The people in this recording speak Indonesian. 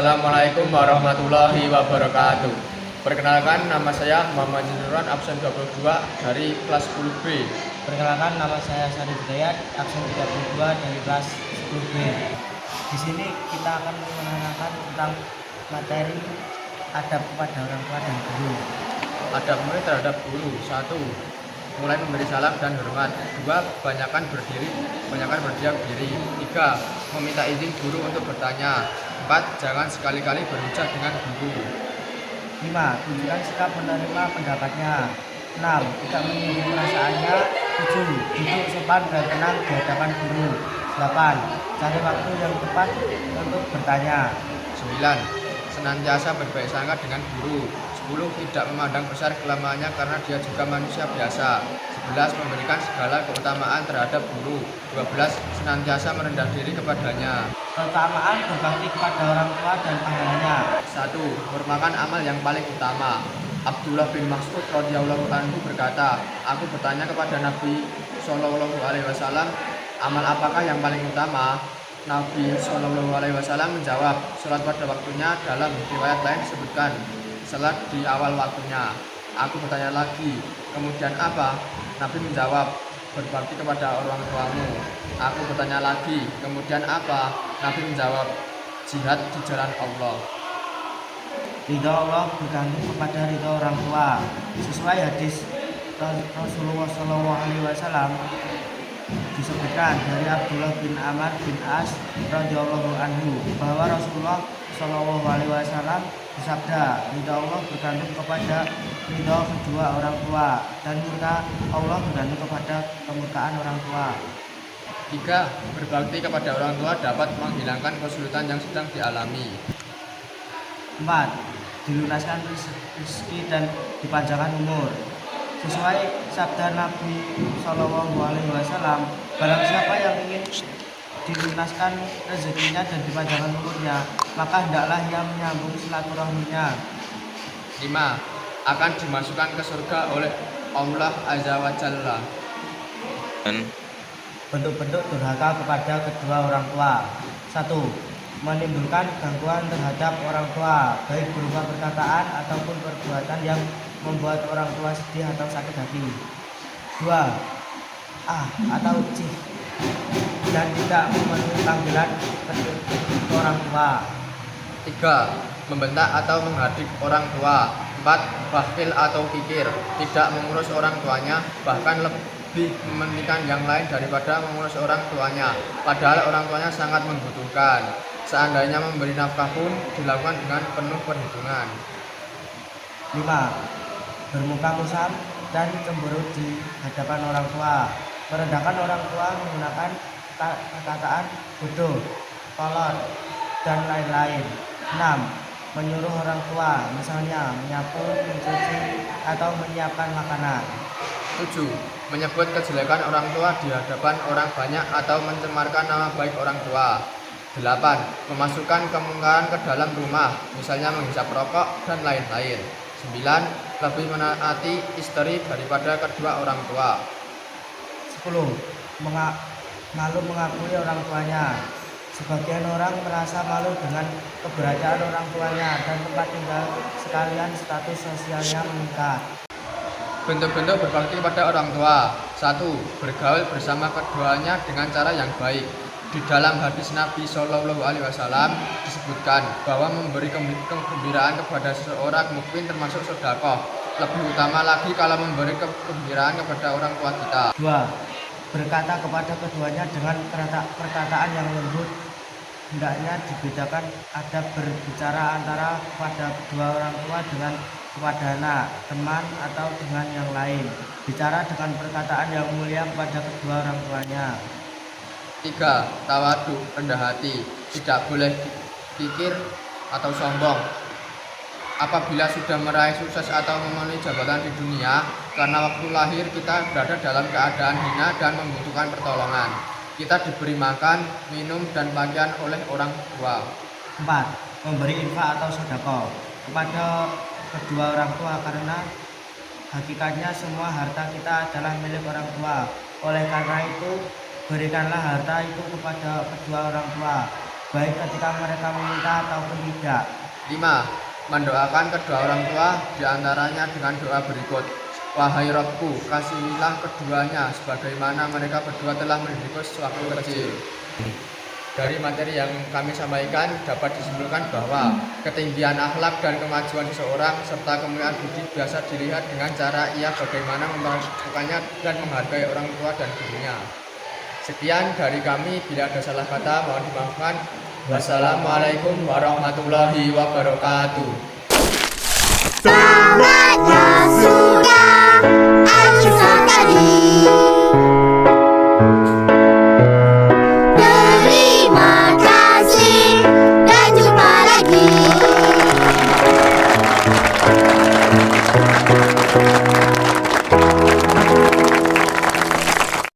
Assalamualaikum warahmatullahi wabarakatuh. Perkenalkan, nama saya Muhammad Zinuran, absen 22 dari kelas 10B. Perkenalkan, nama saya Sari Hidayat, absen 32 dari kelas 10B. Di sini kita akan menerangkan tentang materi adab kepada orang tua dan guru. Adab murid terhadap guru. 1. Mulai memberi salam dan hormat. 2. Banyakkan berdiam diri. 3. Meminta izin guru untuk bertanya. 4. Jangan sekali-kali berhujah dengan guru. 5. Tunjukkan sikap menerima pendapatnya. 6. Tidak menyinggung perasaannya. 7. Duduk sopan dan tenang di hadapan guru. 8. Cari waktu yang tepat untuk bertanya. 9. Senantiasa berbaik sangka dengan guru. 10. Tidak memandang besar kelemahannya karena dia juga manusia biasa. 11. Memberikan segala keutamaan terhadap guru. 12. Senantiasa merendah diri kepadanya. Keutamaan berbakti kepada orang tua dan pahalanya. 1. Merupakan amal yang paling utama. Abdullah bin Mas'ud radhiyallahu anhu berkata, aku bertanya kepada Nabi Shallallahu alaihi wasallam, amal apakah yang paling utama? Nabi Shallallahu alaihi wasallam menjawab, salat pada waktunya. Dalam riwayat lain disebutkan salat di awal waktunya. Aku bertanya lagi, kemudian apa? Nabi menjawab, berbakti kepada orang tuamu. Aku bertanya lagi, kemudian apa? Nabi menjawab, jihad di jalan Allah. Ridho Allah bergantung kepada ridho orang tua. Sesuai hadis Rasulullah SAW disebutkan dari Abdullah bin Amr bin As radhiyallahu anhu bahwa Rasulullah SAW bersabda, ridho Allah bergantung kepada ridho kedua orang tua dan murka Allah bergantung kepada kemurkaan orang tua. 3. Berbakti kepada orang tua dapat menghilangkan kesulitan yang sedang dialami. 4. Dilunaskan rezeki dan dipanjangkan umur. Sesuai sabda Nabi Shallallahu alaihi wasallam, barang siapa yang ingin dilunaskan rezekinya dan dipanjangkan umurnya, maka hendaklah ia menyambung silaturahminya. 5. Akan dimasukkan ke surga oleh Allah Azza wa Jalla. Bentuk-bentuk durhaka kepada kedua orang tua. 1. Menimbulkan gangguan terhadap orang tua, baik berupa perkataan ataupun perbuatan yang membuat orang tua sedih atau sakit hati. 2. Atau cih dan tidak memenuhi panggilan orang tua. 3. Membentak atau menghardik orang tua. 4. Bakhil atau kikir, tidak mengurus orang tuanya, bahkan lebih mementingkan yang lain daripada mengurus orang tuanya, padahal orang tuanya sangat membutuhkan. Seandainya memberi nafkah pun dilakukan dengan penuh perhitungan. 5. Bermuka musam dan cemburu di hadapan orang tua. Merendahkan orang tua menggunakan perkataan bodoh, kolot, dan lain-lain. 6. Menyuruh orang tua, misalnya menyapu, mencuci, atau menyiapkan makanan. 7. Menyebut kejelekan orang tua di hadapan orang banyak atau mencemarkan nama baik orang tua. 8. Memasukkan kemungkaran ke dalam rumah, misalnya menghisap rokok dan lain-lain. 9. Lebih menaati istri daripada kedua orang tua. 10. Malu mengakui orang tuanya. Sebagian orang merasa malu dengan keberadaan orang tuanya dan tempat tinggal sekalian status sosialnya meningkat. Bentuk-bentuk berbakti kepada orang tua. 1. Bergaul bersama keduanya dengan cara yang baik. Di dalam hadis Nabi Shallallahu alaihi wasallam disebutkan bahwa memberi kegembiraan kepada seorang mukmin termasuk sedekah. Lebih utama lagi kalau memberi kegembiraan kepada orang tua kita. 2. Berkata kepada keduanya dengan perkataan yang lembut. Hendaknya dibedakan adab berbicara antara kepada kedua orang tua dengan kepada anak, teman, atau dengan yang lain. Bicara dengan perkataan yang mulia kepada kedua orang tuanya. 3. Tawadu, rendah hati, tidak boleh kikir atau sombong. Apabila sudah meraih sukses atau memenuhi jabatan di dunia, karena waktu lahir kita berada dalam keadaan hina dan membutuhkan pertolongan. Kita diberi makan, minum, dan pakaian oleh orang tua. 4. Memberi infak atau sedekah kepada kedua orang tua, karena hakikatnya semua harta kita adalah milik orang tua. Oleh karena itu, berikanlah harta itu kepada kedua orang tua. baik ketika mereka meminta ataupun tidak. 5. Mendoakan kedua orang tua diantaranya dengan doa berikut. Wahai Rabbku, kasihilah keduanya sebagaimana mereka berdua telah mendidikku sewaktu kecil. Dari materi yang kami sampaikan dapat disimpulkan bahwa ketinggian akhlak dan kemajuan seseorang serta kemuliaan budi biasa dilihat dengan cara ia bagaimana memperlakukannya dan menghargai orang tua dan gurunya. Sekian dari kami, bila ada salah kata mohon dimaafkan. Wassalamualaikum warahmatullahi wabarakatuh. Tamatlah sudah Al-Kisah tadi. Terima kasih dan jumpa lagi.